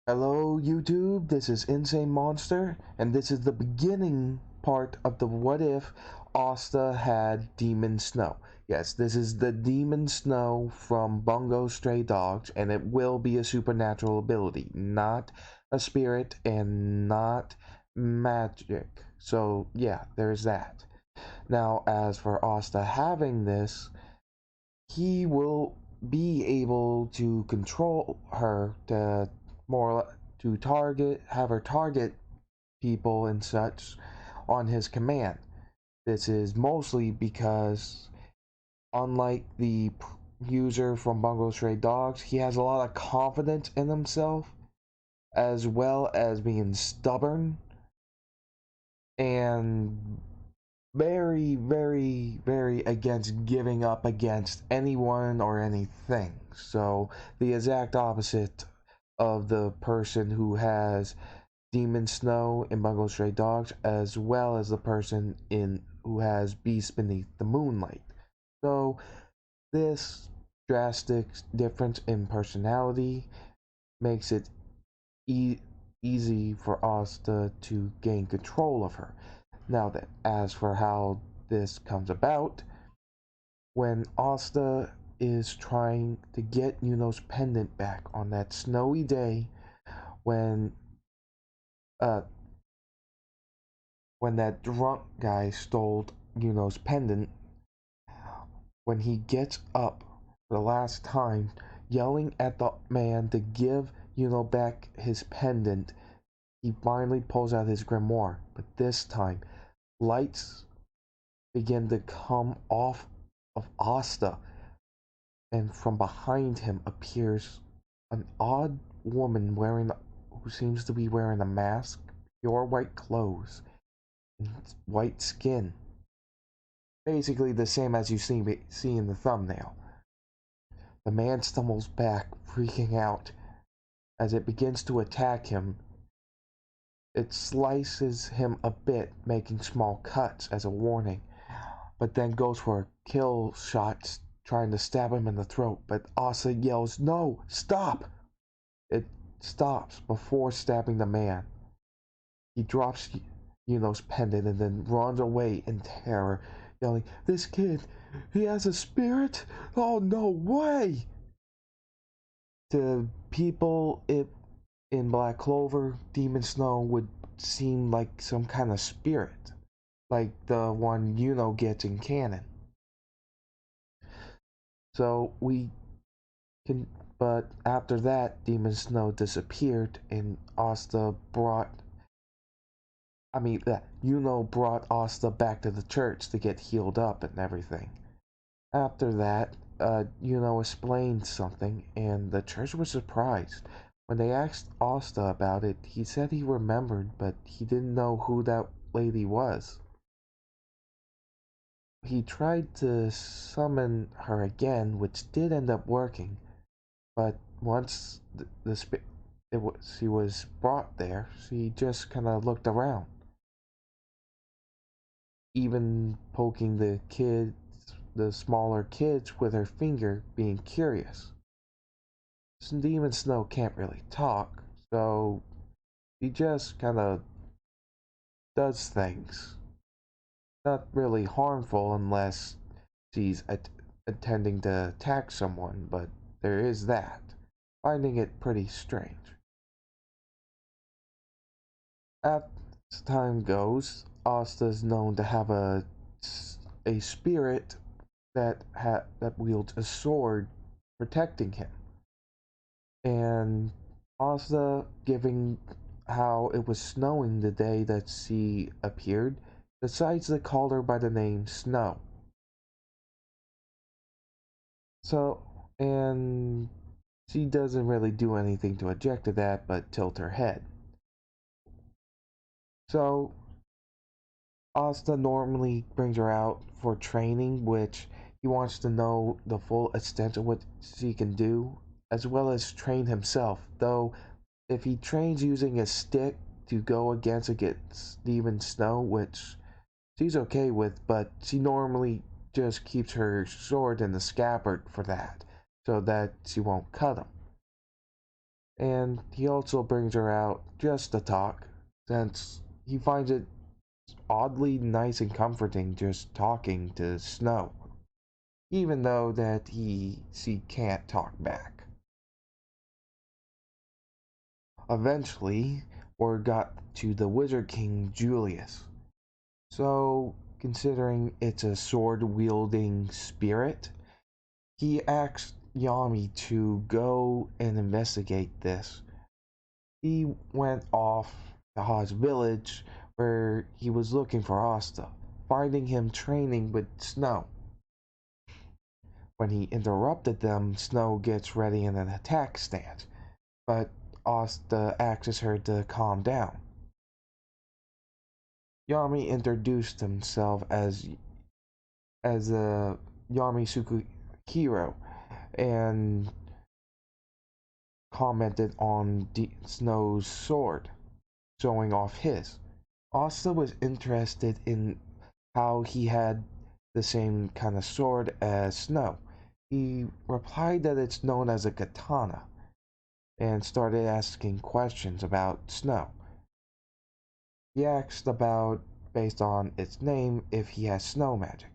Hello YouTube, this is Insane Monster, and this is the beginning part of the what if Asta had Demon Snow. Yes, this is the Demon Snow from Bungo Stray Dogs, and it will be a supernatural ability, not a spirit and not magic. So yeah, there's that. Now as for Asta having this, he will be able to control her to more to have her target people and such on his command. This is mostly because, unlike the user from Bungo Stray Dogs, he has a lot of confidence in himself as well as being stubborn and very against giving up against anyone or anything. So the exact opposite of the person who has Demon Snow in Bungo Stray Dogs, as well as the person in who has Beast Beneath the Moonlight. So this drastic difference in personality makes it easy for Asta to gain control of her. Now that as for how this comes about, when Asta is trying to get Yuno's pendant back on that snowy day when uh when that drunk guy stole Yuno's pendant, when he gets up for the last time yelling at the man to give Yuno back his pendant, he finally pulls out his grimoire, but this time lights begin to come off of Asta, and from behind him appears an odd woman who seems to be wearing a mask, pure white clothes, and white skin. Basically the same as you see in the thumbnail. The man stumbles back, freaking out. As it begins to attack him, it slices him a bit, making small cuts as a warning, but then goes for a kill shot, trying to stab him in the throat, but Asa yells, "No, stop!" It stops before stabbing the man. He drops Yuno's pendant and then runs away in terror, yelling, "This kid, he has a spirit? Oh, no way!" To people in Black Clover, Demon Snow would seem like some kind of spirit, like the one Yuno gets in canon. So we can, but after that, Demon Snow disappeared, and Yuno brought Asta back to the church to get healed up and everything. After that, Yuno explained something, and the church was surprised. When they asked Asta about it, he said he remembered, but he didn't know who that lady was. He tried to summon her again, which did end up working, but once she was brought there, she just kind of looked around, even poking the smaller kids with her finger, being curious. Demon Snow can't really talk, so he just kind of does things. Not really harmful unless she's intending to attack someone, but there is that. Finding it pretty strange. As time goes, Asta is known to have a spirit that wields a sword protecting him. And Asta, giving how it was snowing the day that she appeared, decides to call her by the name Snow. So, and she doesn't really do anything to object to that but tilt her head. So, Asta normally brings her out for training, which he wants to know the full extent of what she can do, as well as train himself. Though, if he trains using a stick to go against Demon Snow, which she's okay with, but she normally just keeps her sword in the scabbard for that, so that she won't cut him. And he also brings her out just to talk, since he finds it oddly nice and comforting just talking to Snow, even though that she can't talk back. Eventually, word got to the Wizard King Julius. So, considering it's a sword wielding spirit, he asked Yami to go and investigate this. He went off to Ha's village where he was looking for Asta, finding him training with Snow. When he interrupted them, Snow gets ready in an attack stance, but Asta asks her to calm down. Yami introduced himself as a Yami Sukihiro and commented on Snow's sword, showing off his. Asta was interested in how he had the same kind of sword as Snow. He replied that it's known as a katana and started asking questions about Snow. He asked about, based on its name, if he has snow magic.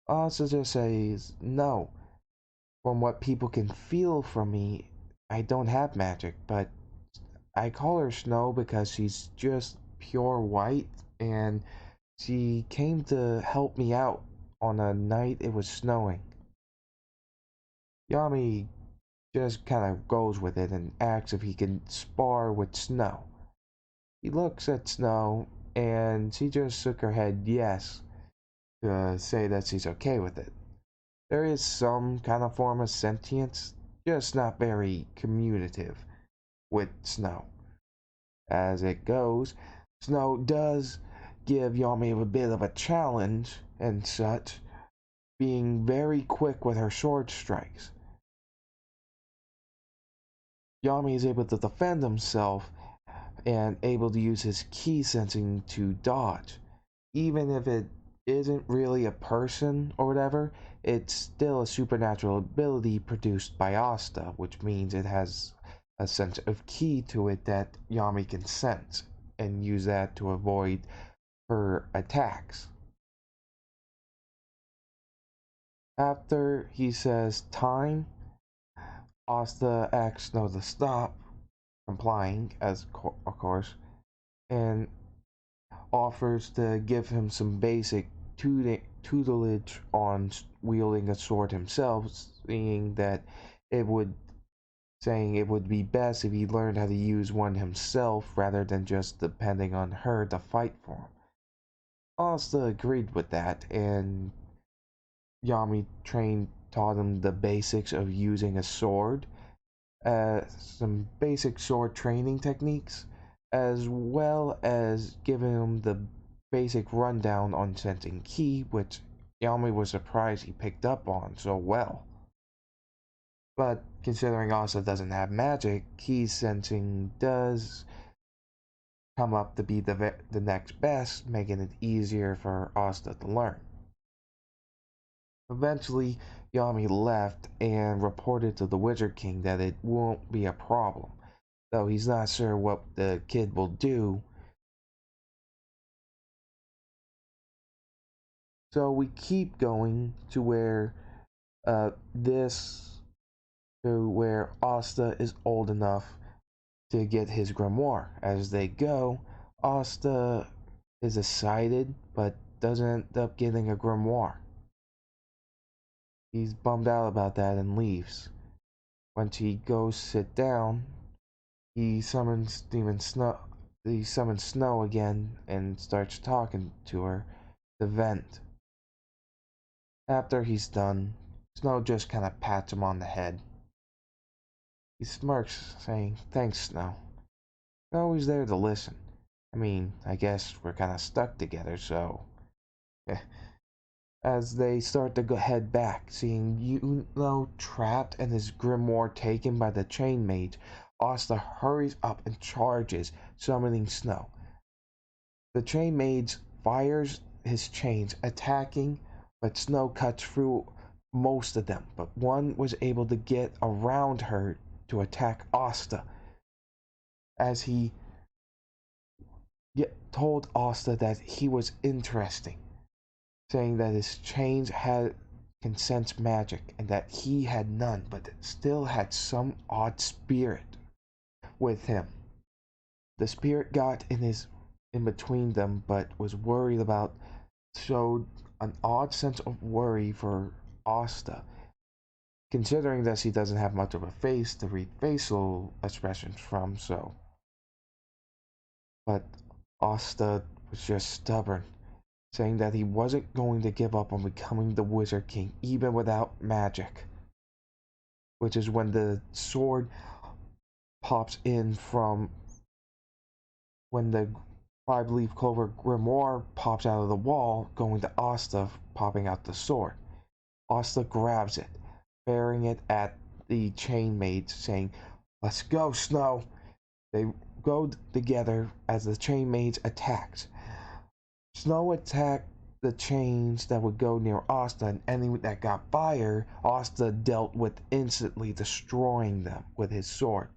Asta just says no. From what people can feel from me, I don't have magic, but I call her Snow because she's just pure white, and she came to help me out on a night it was snowing. Yami just kind of goes with it and asks if he can spar with Snow. He looks at Snow, and she just shook her head yes to say that she's okay with it. There is some kind of form of sentience, just not very communicative with Snow. As it goes, Snow does give Yami a bit of a challenge and such, being very quick with her sword strikes. Yami is able to defend himself and able to use his ki sensing to dodge. Even if it isn't really a person or whatever, it's still a supernatural ability produced by Asta, which means it has a sense of ki to it that Yami can sense and use that to avoid her attacks. After he says time, Asta asks Snow to stop, complying, of course, and offers to give him some basic tutelage on wielding a sword himself, seeing that it would saying it would be best if he learned how to use one himself rather than just depending on her to fight for him. Asta agreed with that, and Yami taught him the basics of using a sword, some basic sword training techniques, as well as giving him the basic rundown on sensing ki, which Yami was surprised he picked up on so well. But considering Asta doesn't have magic, ki sensing does come up to be the next best, making it easier for Asta to learn. Eventually, Yami left and reported to the Wizard King that it won't be a problem, though he's not sure what the kid will do. So we keep going to this where Asta is old enough to get his grimoire. As they go, Asta is excited but doesn't end up getting a grimoire. He's bummed out about that and leaves. When she goes sit down, he summons Demon Snow. He summons Snow again and starts talking to her to vent. After he's done, Snow just kind of pats him on the head. He smirks, saying, "Thanks, Snow. You're always there to listen. I mean, I guess we're kind of stuck together, so." As they start to head back, seeing Yuno trapped and his grimoire taken by the chain mage, Asta hurries up and charges, summoning Snow. The chain mage fires his chains, attacking, but Snow cuts through most of them, but one was able to get around her to attack Asta. as he told Asta that he was interesting, saying that his chains can sense magic and that he had none, but still had some odd spirit with him. The spirit got in between them, but was worried about showed an odd sense of worry for Asta, considering that she doesn't have much of a face to read facial expressions from. But Asta was just stubborn, saying that he wasn't going to give up on becoming the Wizard King even without magic. Which is when the sword pops in from when the five-leaf clover grimoire pops out of the wall, going to Asta, popping out the sword. Asta grabs it, bearing it at the chain maids, saying, "Let's go, Snow." They go together as the chain maids attacked. Snow attacked the chains that would go near Asta, and any that got fire, Asta dealt with instantly, destroying them with his sword.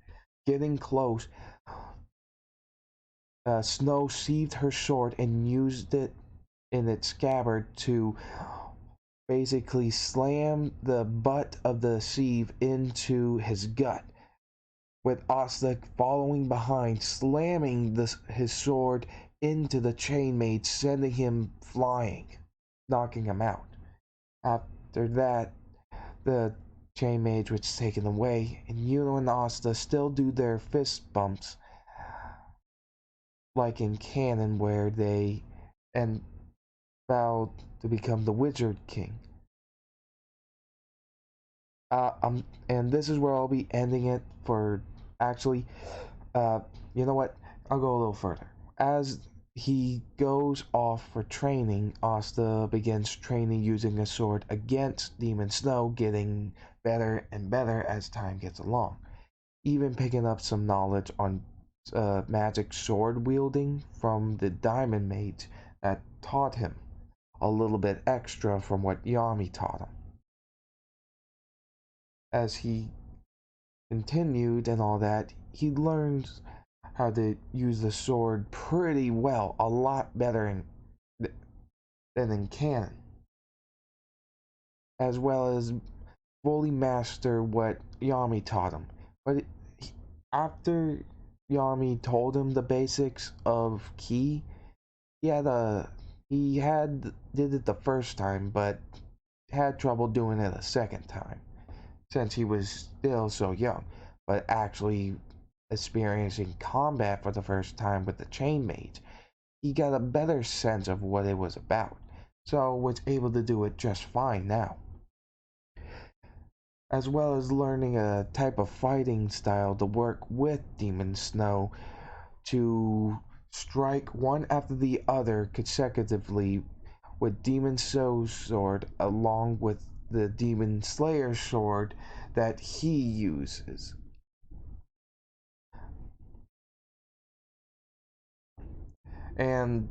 Getting close, Snow sheathed her sword and used it in its scabbard to basically slam the butt of the sheath into his gut, with Asta following behind, slamming his sword into the chainmate, sending him flying, knocking him out. After that, the chainmate was taken away, and Yuno and Asta still do their fist bumps, like in canon, where they and vowed to become the Wizard King. And this is where I'll be ending it for actually. Uh, you know what? I'll go a little further. As he goes off for training, Asta begins training using a sword against Demon Snow, getting better and better as time gets along. Even picking up some knowledge on magic sword wielding from the Diamond Mage that taught him a little bit extra from what Yami taught him. As he continued and all that, he learned how to use the sword pretty well, a lot better than in canon, as well as fully master what Yami taught him. But after Yami told him the basics of Ki, he had did it the first time, but had trouble doing it a second time, since he was still so young. But actually experiencing combat for the first time with the chain mage, he got a better sense of what it was about, so was able to do it just fine now. As well as learning a type of fighting style to work with Demon Snow to strike one after the other consecutively with Demon Snow's sword along with the Demon Slayer's sword that he uses. And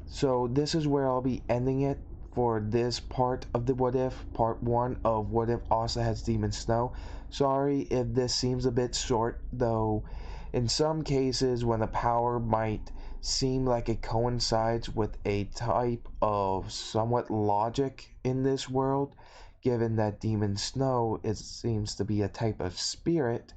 so this is where I'll be ending it for this part of the What If, part 1 of What If Asta has Demon Snow. Sorry if this seems a bit short, though in some cases when the power might seem like it coincides with a type of somewhat logic in this world, given that Demon Snow seems to be a type of spirit,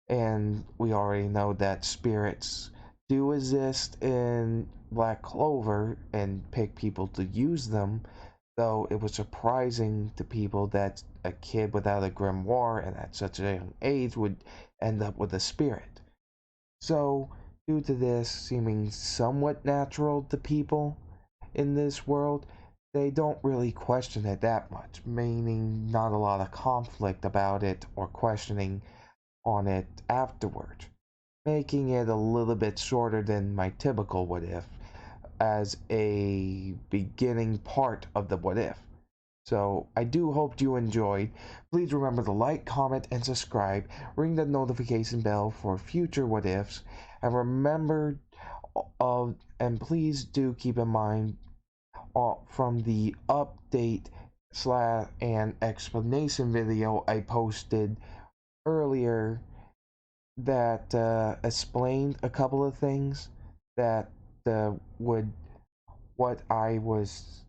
and we already know that spirits do exist in Black Clover and pick people to use them, though it was surprising to people that a kid without a grimoire and at such a young age would end up with a spirit. So, due to this seeming somewhat natural to people in this world, they don't really question it that much, meaning not a lot of conflict about it or questioning on it afterward, making it a little bit shorter than my typical What If as a beginning part of the What If. So I do hope you enjoyed. Please remember to like, comment, and subscribe. Ring the notification bell for future What Ifs. And remember, and please do keep in mind from the update slash and explanation video I posted earlier that explained a couple of things that would what I was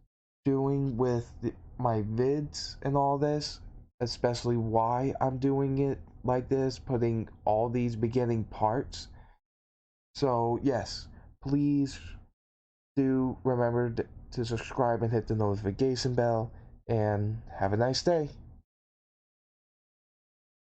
doing with my vids and all this, especially why I'm doing it like this, putting all these beginning parts. So yes, please do remember to subscribe and hit the notification bell, and have a nice day.